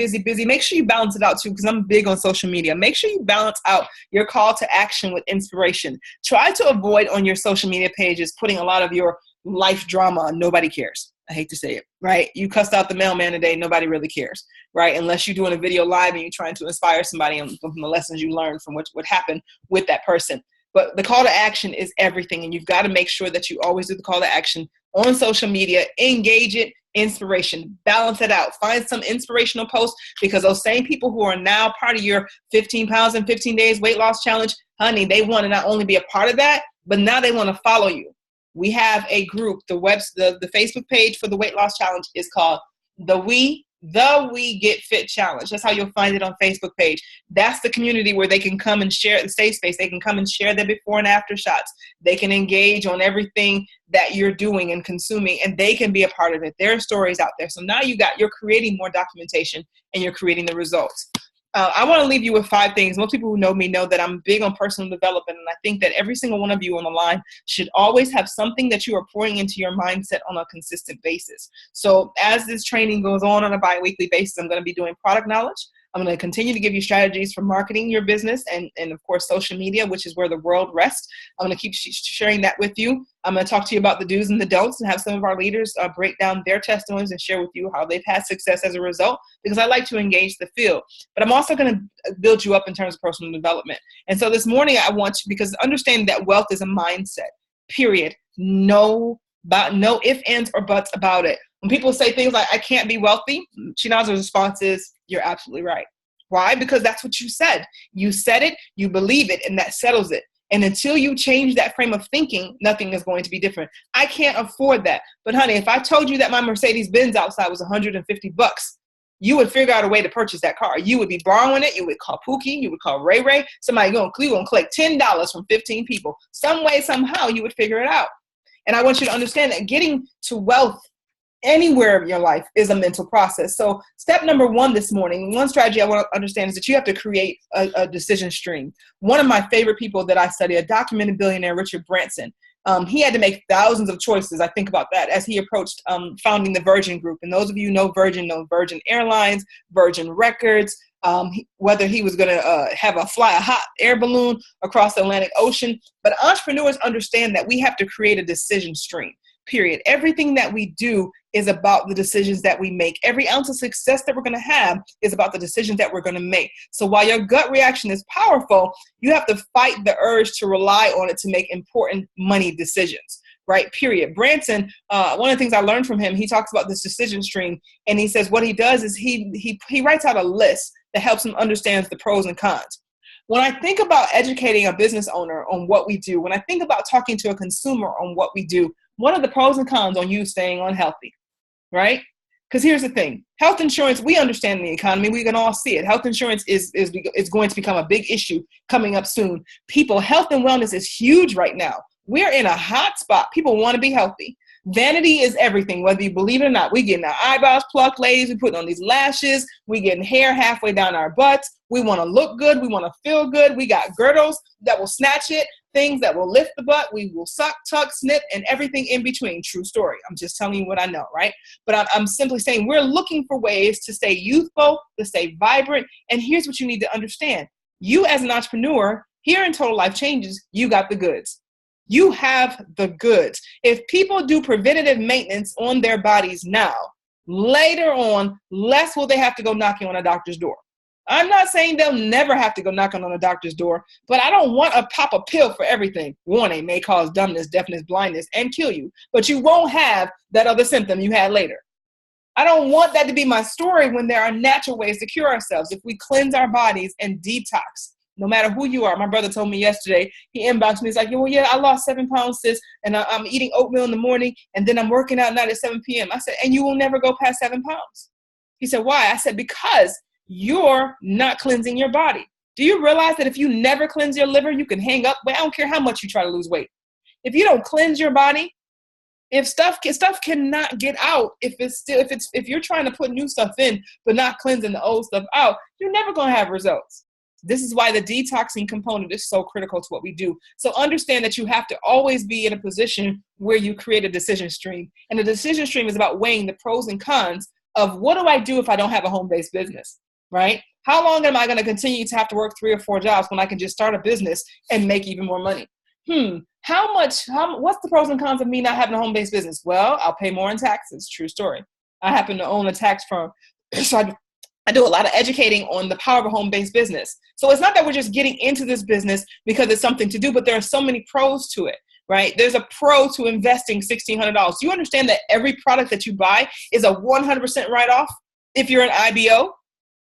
Make sure you balance it out too, because I'm big on social media. Make sure you balance out your call to action with inspiration. Try to avoid on your social media pages putting a lot of your life drama on. Nobody cares. I hate to say it, right? You cussed out the mailman today. Nobody really cares, right? Unless you're doing a video live and you're trying to inspire somebody from the lessons you learned from what happened with that person. But the call to action is everything. And you've got to make sure that you always do the call to action on social media. Engage it. Inspiration. Balance it out. Find some inspirational posts, because those same people who are now part of your 15 pounds in 15 days weight loss challenge, honey, they want to not only be a part of that, but now they want to follow you. We have a group. The Facebook page for the weight loss challenge is called the We Get Fit Challenge. That's how you'll find it on Facebook page. That's the community where they can come and share the safe space. They can come and share their before and after shots. They can engage on everything that you're doing and consuming, and they can be a part of it. There are stories out there. So now you're creating more documentation and you're creating the results. I want to leave you with 5 things. Most people who know me know that I'm big on personal development, and I think that every single one of you on the line should always have something that you are pouring into your mindset on a consistent basis. So as this training goes on a bi-weekly basis, I'm going to be doing product knowledge. I'm going to continue to give you strategies for marketing your business and of course, social media, which is where the world rests. I'm going to keep sharing that with you. I'm going to talk to you about the do's and the don'ts and have some of our leaders break down their testimonies and share with you how they've had success as a result, because I like to engage the field. But I'm also going to build you up in terms of personal development. And so this morning I want you, because understand that wealth is a mindset, period. No ifs, ands, or buts about it. When people say things like, I can't be wealthy, Chinaza's response is, you're absolutely right. Why? Because that's what you said. You said it, you believe it, and that settles it. And until you change that frame of thinking, nothing is going to be different. I can't afford that. But honey, if I told you that my Mercedes-Benz outside was $150, you would figure out a way to purchase that car. You would be borrowing it. You would call Pookie. You would call Ray Ray. Somebody going to collect $10 from 15 people. Some way, somehow, you would figure it out. And I want you to understand that getting to wealth anywhere in your life is a mental process. So step number 1 this morning, one strategy I want to understand is that you have to create a decision stream. One of my favorite people that I study, a documented billionaire, Richard Branson, he had to make thousands of choices. I think about that as he approached founding the Virgin Group. And those of you know Virgin Airlines, Virgin Records, whether he was going to fly a hot air balloon across the Atlantic Ocean. But entrepreneurs understand that we have to create a decision stream. Period. Everything that we do is about the decisions that we make. Every ounce of success that we're going to have is about the decisions that we're going to make. So while your gut reaction is powerful, you have to fight the urge to rely on it to make important money decisions. Right? Period. Branson, one of the things I learned from him, he talks about this decision stream, and he says what he does is he writes out a list that helps him understand the pros and cons. When I think about educating a business owner on what we do, when I think about talking to a consumer on what we do, what are the pros and cons on you staying unhealthy, right? Because here's the thing. Health insurance, we understand the economy. We can all see it. Health insurance is going to become a big issue coming up soon. Health and wellness is huge right now. We're in a hot spot. People want to be healthy. Vanity is everything, whether you believe it or not. We getting our eyebrows plucked, ladies. We putting on these lashes. We getting hair halfway down our butts. We want to look good. We want to feel good. We got girdles that will snatch it, things that will lift the butt. We will suck, tuck, snip, and everything in between. True story. I'm just telling you what I know, right? But I'm simply saying we're looking for ways to stay youthful, to stay vibrant. And here's what you need to understand. You as an entrepreneur, here in Total Life Changes, you got the goods. You have the goods. If people do preventative maintenance on their bodies now, later on, less will they have to go knocking on a doctor's door. I'm not saying they'll never have to go knocking on a doctor's door, but I don't want to pop a pill for everything. Warning, may cause dumbness, deafness, blindness, and kill you, but you won't have that other symptom you had later. I don't want that to be my story when there are natural ways to cure ourselves. If we cleanse our bodies and detox, no matter who you are. My brother told me yesterday, he inboxed me. He's like, well, yeah, I lost 7 pounds, sis, and I'm eating oatmeal in the morning, and then I'm working out night at 7 p.m. I said, and you will never go past 7 pounds. He said, why? I said, because you're not cleansing your body. Do you realize that if you never cleanse your liver, you can hang up? But I don't care how much you try to lose weight. If you don't cleanse your body, if stuff cannot get out, if you're trying to put new stuff in, but not cleansing the old stuff out, you're never going to have results. This is why the detoxing component is so critical to what we do. So understand that you have to always be in a position where you create a decision stream. And the decision stream is about weighing the pros and cons of what do I do if I don't have a home-based business, right? How long am I going to continue to have to work 3 or 4 jobs when I can just start a business and make even more money? What's the pros and cons of me not having a home-based business? Well, I'll pay more in taxes. True story. I happen to own a tax firm. So I do a lot of educating on the power of a home-based business. So it's not that we're just getting into this business because it's something to do, but there are so many pros to it, right? There's a pro to investing $1,600. Do you understand that every product that you buy is a 100% write-off if you're an IBO?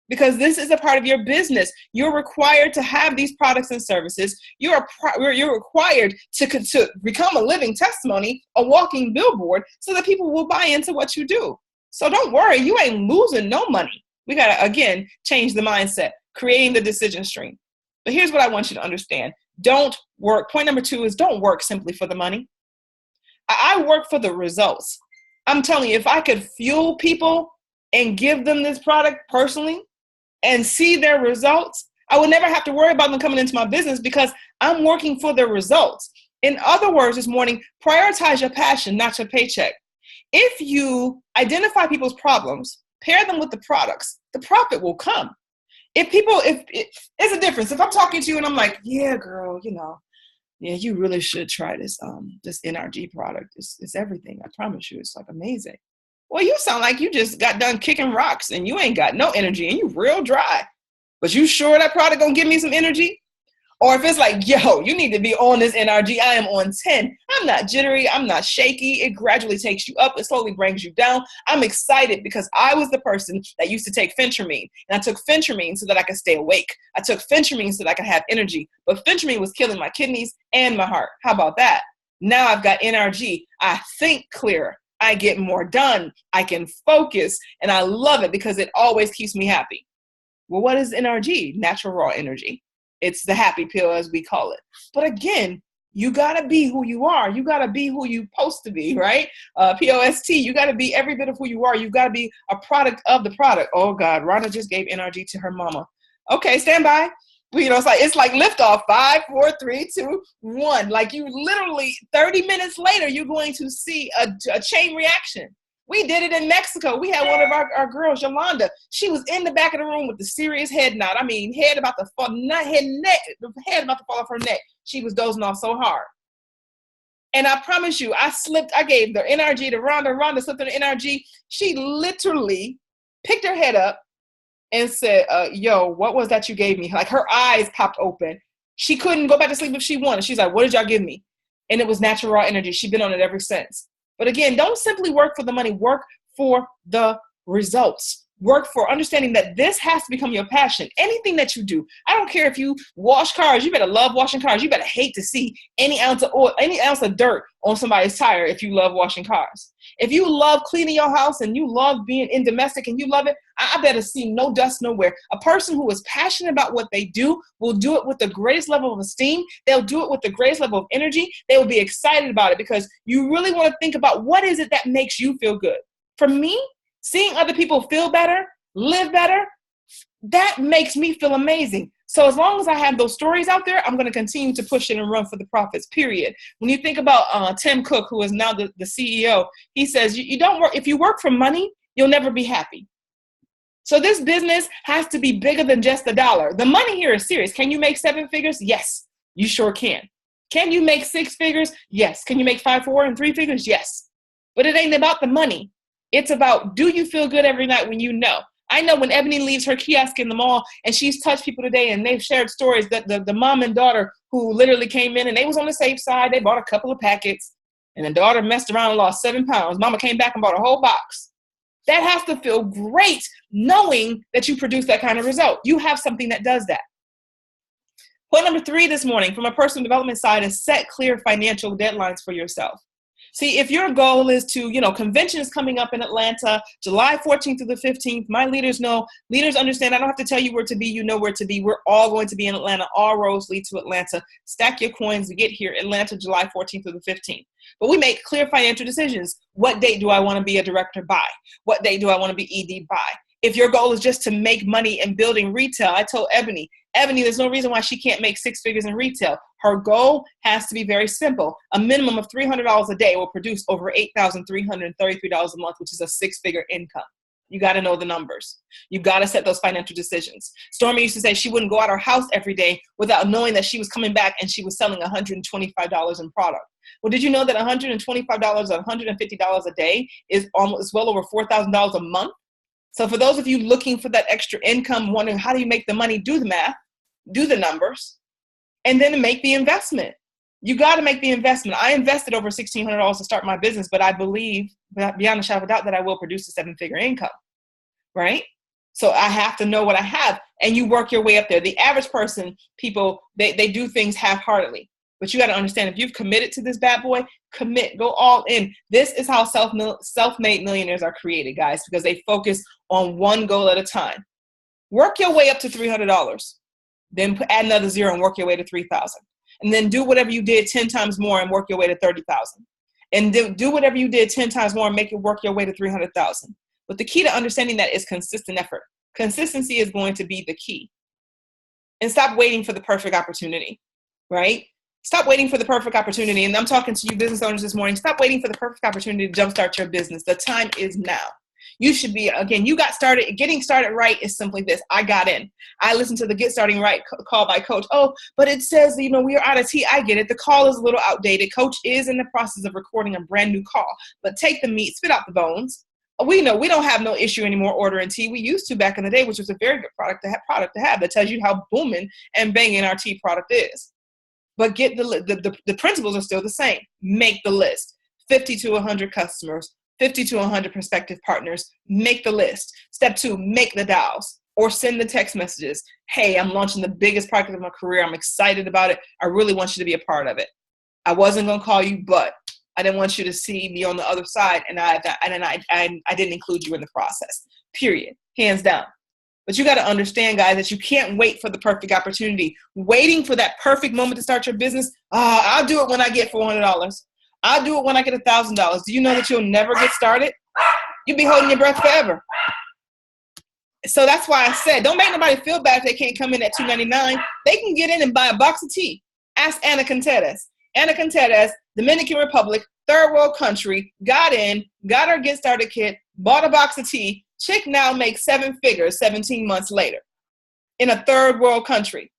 Because this is a part of your business. You're required to have these products and services. You're required to become a living testimony, a walking billboard, so that people will buy into what you do. So don't worry, you ain't losing no money. We got to, again, change the mindset, creating the decision stream. But here's what I want you to understand. Don't work. Point number 2 is don't work simply for the money. I work for the results. I'm telling you, if I could fuel people and give them this product personally, and see their results, I would never have to worry about them coming into my business because I'm working for their results. In other words, this morning, prioritize your passion, not your paycheck. If you identify people's problems, pair them with the products, the profit will come. If it's a difference. If I'm talking to you and I'm like, yeah, girl, yeah, you really should try this NRG product. It's everything. I promise you, it's like amazing. Well, you sound like you just got done kicking rocks and you ain't got no energy and you real dry. But you sure that product gonna give me some energy? Or if it's like, yo, you need to be on this NRG, I am on 10. I'm not jittery, I'm not shaky. It gradually takes you up, it slowly brings you down. I'm excited because I was the person that used to take phentermine. And I took phentermine so that I could stay awake. I took phentermine so that I could have energy. But phentermine was killing my kidneys and my heart. How about that? Now I've got NRG. I think clearer. I get more done. I can focus. And I love it because it always keeps me happy. Well, what is NRG? Natural raw energy. It's the happy pill, as we call it. But again, you got to be who you are. You got to be who you're supposed to be, right? POST, you got to be every bit of who you are. You got to be a product of the product. Oh, God, Rhonda just gave NRG to her mama. Okay, stand by. It's like liftoff. 5, 4, 3, 2, 1. Like you literally 30 minutes later, you're going to see a chain reaction. We did it in Mexico. We had one of our girls, Yolanda. She was in the back of the room with the serious head knot. I mean, head about to fall, not head, neck, the head about to fall off her neck. She was dozing off so hard. And I promise you, I gave the NRG to Rhonda. Rhonda slipped her the NRG. She literally picked her head up and said, yo, what was that you gave me? Like her eyes popped open. She couldn't go back to sleep if she wanted. She's like, what did y'all give me? And it was natural raw energy. She's been on it ever since. But again, don't simply work for the money, work for the results. Work for understanding that this has to become your passion. Anything that you do, I don't care if you wash cars, you better love washing cars. You better hate to see any ounce of oil, any ounce of dirt on somebody's tire if you love washing cars. If you love cleaning your house and you love being in domestic and you love it, I better see no dust nowhere. A person who is passionate about what they do will do it with the greatest level of esteem. They'll do it with the greatest level of energy. They will be excited about it because you really want to think about what is it that makes you feel good. For me, seeing other people feel better, live better, that makes me feel amazing. So as long as I have those stories out there, I'm going to continue to push it and run for the profits, period. When you think about Tim Cook, who is now the CEO, he says, you don't work, if you work for money, you'll never be happy. So this business has to be bigger than just the dollar. The money here is serious. Can you make 7 figures? Yes, you sure can. Can you make 6 figures? Yes. Can you make 5, 4, and 3 figures? Yes. But it ain't about the money. It's about, do you feel good every night when you know? I know when Ebony leaves her kiosk in the mall and she's touched people today and they've shared stories that the mom and daughter who literally came in and they was on the safe side, they bought a couple of packets and the daughter messed around and lost 7 pounds. Mama came back and bought a whole box. That has to feel great knowing that you produce that kind of result. You have something that does that. Point number 3 this morning from a personal development side is set clear financial deadlines for yourself. See, if your goal is to, convention is coming up in Atlanta, July 14th through the 15th, my leaders know, leaders understand, I don't have to tell you where to be, you know where to be. We're all going to be in Atlanta. All roads lead to Atlanta. Stack your coins to get here, Atlanta, July 14th through the 15th. But we make clear financial decisions. What date do I want to be a director by? What date do I want to be ED by? If your goal is just to make money in building retail, I told Ebony, there's no reason why she can't make 6 figures in retail. Her goal has to be very simple. A minimum of $300 a day will produce over $8,333 a month, which is a 6-figure income. You got to know the numbers. You got to set those financial decisions. Stormy used to say she wouldn't go out her house every day without knowing that she was coming back and she was selling $125 in product. Well, did you know that $125 or $150 a day is well over $4,000 a month? So for those of you looking for that extra income, wondering how do you make the money, do the math, do the numbers, and then make the investment. You got to make the investment. I invested over $1,600 to start my business, but I believe, beyond a shadow of a doubt, that I will produce a 7-figure income, right? So I have to know what I have, and you work your way up there. The average person, people, they do things half-heartedly. But you got to understand, if you've committed to this bad boy, commit, go all in. This is how self-made millionaires are created, guys, because they focus on one goal at a time. Work your way up to $300. Then add another 0 and work your way to 3,000. And then do whatever you did 10 times more and work your way to 30,000. And do whatever you did 10 times more and work your way to 300,000. But the key to understanding that is consistent effort. Consistency is going to be the key. And stop waiting for the perfect opportunity, right? Stop waiting for the perfect opportunity. And I'm talking to you business owners this morning. Stop waiting for the perfect opportunity to jumpstart your business. The time is now. You should be, again, you got started. Getting started right is simply this. I got in. I listened to the Get Starting Right call by Coach. Oh, but it says, we are out of tea. I get it. The call is a little outdated. Coach is in the process of recording a brand new call. But take the meat, spit out the bones. We know we don't have no issue anymore ordering tea. We used to back in the day, which was a very good product to have that tells you how booming and banging our tea product is. But get the principles are still the same. Make the list. 50 to 100 customers, 50 to 100 prospective partners. Make the list. Step 2, make the dials or send the text messages. Hey, I'm launching the biggest project of my career. I'm excited about it. I really want you to be a part of it. I wasn't going to call you, but I didn't want you to see me on the other side, and I didn't include you in the process, period, hands down. But you got to understand, guys, that you can't wait for the perfect opportunity. Waiting for that perfect moment to start your business, I'll do it when I get $400. I'll do it when I get $1,000. Do you know that you'll never get started? You'll be holding your breath forever. So that's why I said, don't make nobody feel bad if they can't come in at $2.99. They can get in and buy a box of tea. Ask Ana Contreras. Ana Contreras, Dominican Republic, third world country, got in, got her get started kit, bought a box of tea. Chick now makes 7 figures 17 months later in a third world country.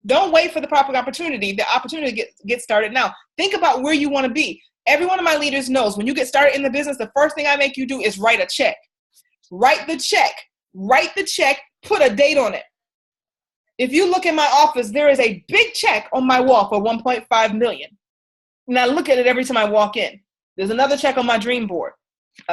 Don't wait for the proper opportunity. The opportunity to get started now. Think about where you want to be. Every one of my leaders knows when you get started in the business, the first thing I make you do is write a check. Write the check. Write the check. Put a date on it. If you look in my office, there is a big check on my wall for $1.5 million. And I look at it every time I walk in. There's another check on my dream board.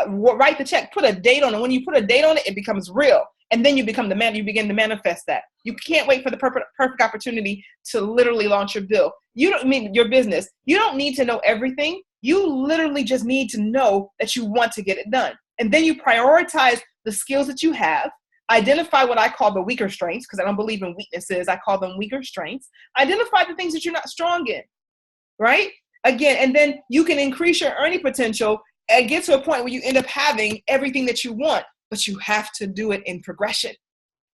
Write the check. Put a date on it. When you put a date on it, it becomes real. And then you become the man. You begin to manifest that. You can't wait for the perfect opportunity to literally launch your bill. You don't mean your business. You don't need to know everything. You literally just need to know that you want to get it done. And then you prioritize the skills that you have. Identify what I call the weaker strengths, because I don't believe in weaknesses. I call them weaker strengths. Identify the things that you're not strong in, right? Again, and then you can increase your earning potential and get to a point where you end up having everything that you want, but you have to do it in progression,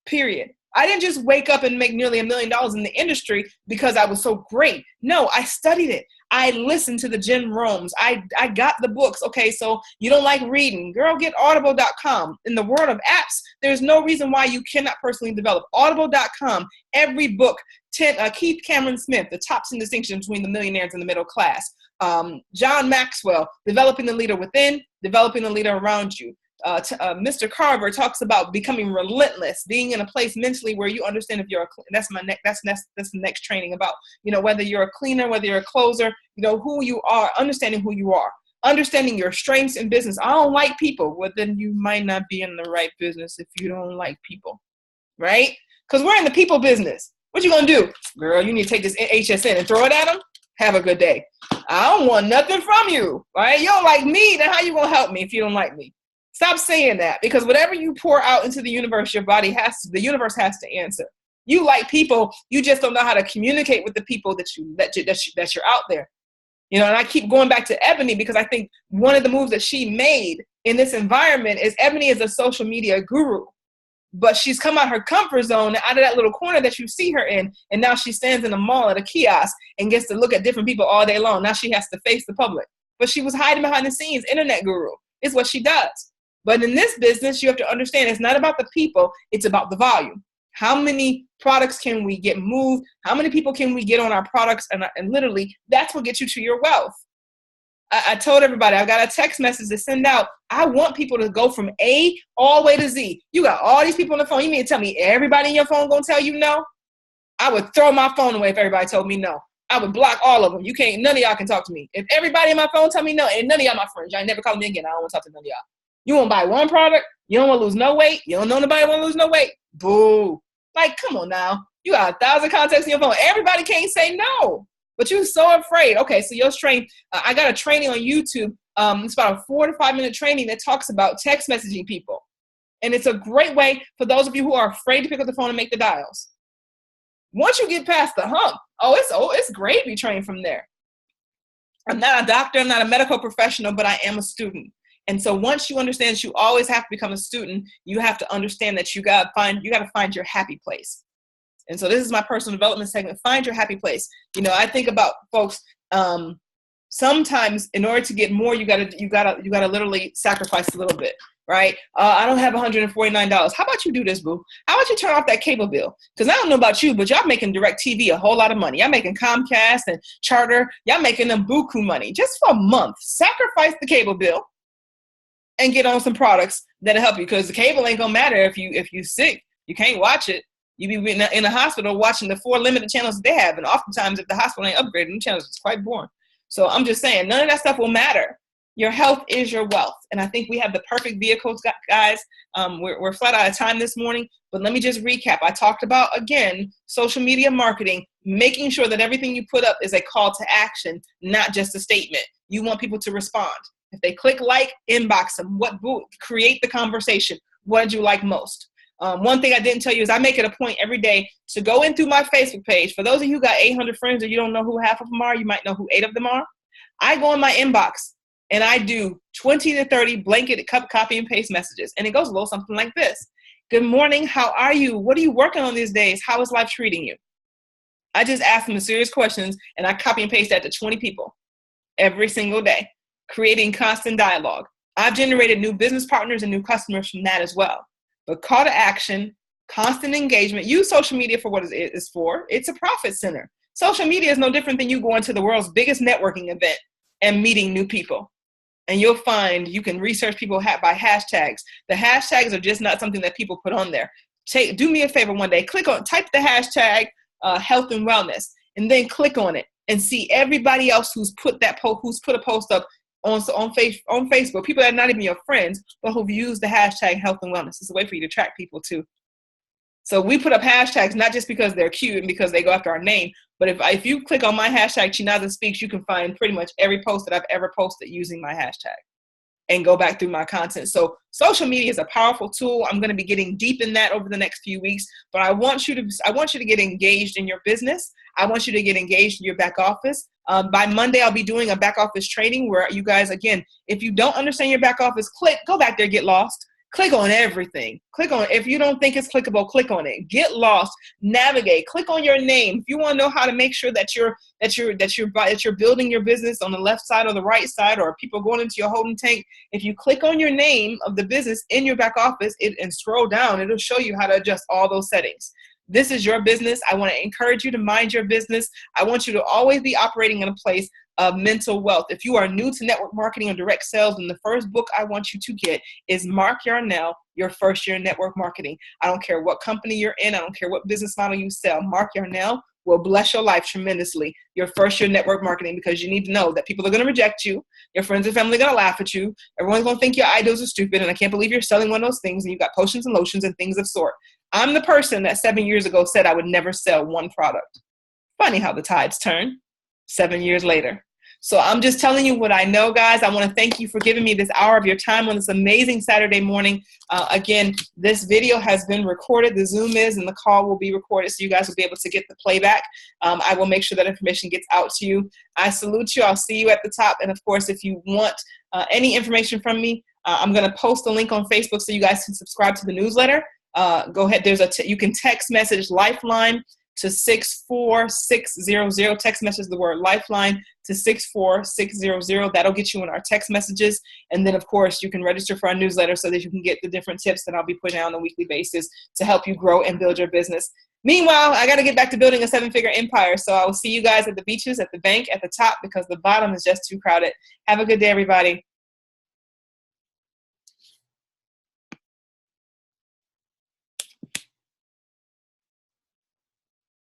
period. I didn't just wake up and make nearly $1 million in the industry because I was so great. No, I studied it. I listened to the Jim Rohns. I got the books. Okay, so you don't like reading. Girl, get audible.com. In the world of apps, there's no reason why you cannot personally develop. Audible.com, every book, Keith Cameron Smith, The Top 10 Distinctions Between the Millionaires and the Middle Class. John Maxwell, Developing the Leader Within, Developing the Leader Around You. Mr. Carver talks about becoming relentless, being in a place mentally where you understand if you're that's the next training about, whether you're a cleaner, whether you're a closer, who you are, understanding who you are, understanding your strengths in business. I don't like people. Well, then you might not be in the right business if you don't like people, right? Because we're in the people business. What you gonna do? Girl, you need to take this HSN and throw it at them. Have a good day. I don't want nothing from you, right? You don't like me, then how you gonna help me if you don't like me? Stop saying that, because whatever you pour out into the universe, the universe has to answer. You like people, you just don't know how to communicate with the people that you're out there. And I keep going back to Ebony because I think one of the moves that she made in this environment is Ebony is a social media guru, but she's come out her comfort zone, out of that little corner that you see her in, and now she stands in a mall at a kiosk and gets to look at different people all day long. Now she has to face the public, but she was hiding behind the scenes. Internet guru is what she does. But in this business, you have to understand it's not about the people, it's about the volume. How many products can we get moved? How many people can we get on our products? And literally, that's what gets you to your wealth. I told everybody, I got a text message to send out. I want people to go from A all the way to Z. You got all these people on the phone. You mean to tell me everybody in your phone going to tell you no? I would throw my phone away if everybody told me no. I would block all of them. None of y'all can talk to me. If everybody in my phone tell me no, and none of y'all my friends, y'all never call me again. I don't want to talk to none of y'all. You want to buy one product? You don't want to lose no weight? You don't know nobody want to lose no weight? Boo. Like, come on now. You got 1,000 contacts in your phone. Everybody can't say no. But you're so afraid. Okay, so your strength. I got a training on YouTube. It's about a 4 to 5 minute training that talks about text messaging people. And it's a great way for those of you who are afraid to pick up the phone and make the dials. Once you get past the hump, it's great to be trained from there. I'm not a doctor. I'm not a medical professional, but I am a student. And so once you understand that you always have to become a student, you have to understand that you got to find your happy place. And so this is my personal development segment. Find your happy place. You know, I think about folks, sometimes in order to get more, you gotta literally sacrifice a little bit, right? I don't have $149. How about you do this, boo? How about you turn off that cable bill? Because I don't know about you, but y'all making DirecTV a whole lot of money. Y'all making Comcast and Charter. Y'all making them buku money just for a month. Sacrifice the cable bill and get on some products that'll help you. Because the cable ain't gonna matter if you sick. You can't watch it. You be in the hospital watching the 4 limited channels that they have, and oftentimes if the hospital ain't upgraded, them channels is quite boring. So I'm just saying, none of that stuff will matter. Your health is your wealth. And I think we have the perfect vehicles, guys. We're flat out of time this morning, but let me just recap. I talked about, again, social media marketing, making sure that everything you put up is a call to action, not just a statement. You want people to respond. If they click like, inbox them. Create the conversation. What did you like most? One thing I didn't tell you is I make it a point every day to go in through my Facebook page. For those of you who got 800 friends and you don't know who half of them are, you might know who 8 of them are. I go in my inbox and I do 20 to 30 blanket copy and paste messages. And it goes a little something like this. Good morning. How are you? What are you working on these days? How is life treating you? I just ask them the serious questions and I copy and paste that to 20 people every single day, creating constant dialogue. I've generated new business partners and new customers from that as well. But call to action, constant engagement. Use social media for what it is for. It's a profit center. Social media is no different than you going to the world's biggest networking event and meeting new people. And you'll find you can research people by hashtags. The hashtags are just not something that people put on there. Do me a favor one day. Type the hashtag health and wellness, and then click on it and see everybody else who's put a post up on Facebook, people that are not even your friends, but who've used the hashtag health and wellness. It's a way for you to track people too. So we put up hashtags, not just because they're cute and because they go after our name, but if you click on my hashtag Chinaza Speaks, you can find pretty much every post that I've ever posted using my hashtag and go back through my content. So social media is a powerful tool. I'm going to be getting deep in that over the next few weeks, but I want you to get engaged in your business. I want you to get engaged in your back office. By Monday, I'll be doing a back office training where you guys, again, if you don't understand your back office, go back there, get lost. Click on everything. If you don't think it's clickable, click on it. Get lost, navigate, click on your name. If you want to know how to make sure that you're building your business on the left side or the right side, or people going into your holding tank, if you click on your name of the business in your back office and scroll down, it'll show you how to adjust all those settings. This is your business. I want to encourage you to mind your business. I want you to always be operating in a place of mental wealth. If you are new to network marketing or direct sales, then the first book I want you to get is Mark Yarnell, Your First Year in Network Marketing. I don't care what company you're in. I don't care what business model you sell. Mark Yarnell will bless your life tremendously. Your first year network marketing, because you need to know that people are going to reject you. Your friends and family are going to laugh at you. Everyone's going to think your ideas are stupid. And I can't believe you're selling one of those things. And you've got potions and lotions and things of sort. I'm the person that 7 years ago said I would never sell one product. Funny how the tides turn 7 years later. So I'm just telling you what I know, guys. I want to thank you for giving me this hour of your time on this amazing Saturday morning. Again, this video has been recorded. The Zoom and the call will be recorded, so you guys will be able to get the playback. I will make sure that information gets out to you. I salute you. I'll see you at the top. And of course, if you want any information from me, I'm going to post a link on Facebook so you guys can subscribe to the newsletter. Go ahead. You can text message Lifeline to 64600. Text message the word Lifeline to 64600. That'll get you in our text messages. And then, of course, you can register for our newsletter so that you can get the different tips that I'll be putting out on a weekly basis to help you grow and build your business. Meanwhile, I got to get back to building a 7-figure empire. So I will see you guys at the beaches, at the bank, at the top, because the bottom is just too crowded. Have a good day, everybody.